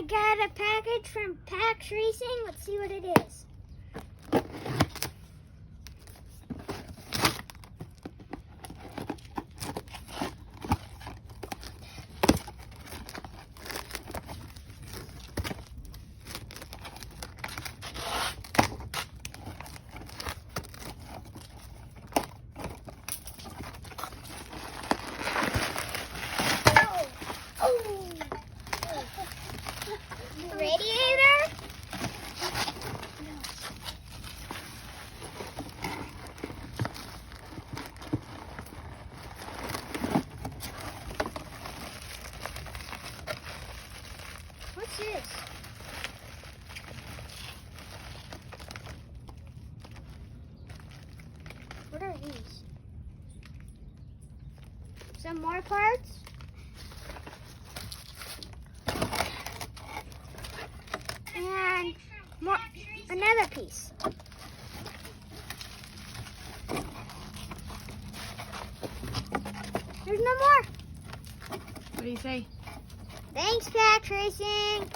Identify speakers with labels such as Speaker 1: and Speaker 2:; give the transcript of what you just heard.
Speaker 1: I got a package from PAX Racing. Let's see what it is. Radiator? What's this? What are these? Some more parts? And more, another piece. There's no more.
Speaker 2: What do you say?
Speaker 1: Thanks, PAX Racing.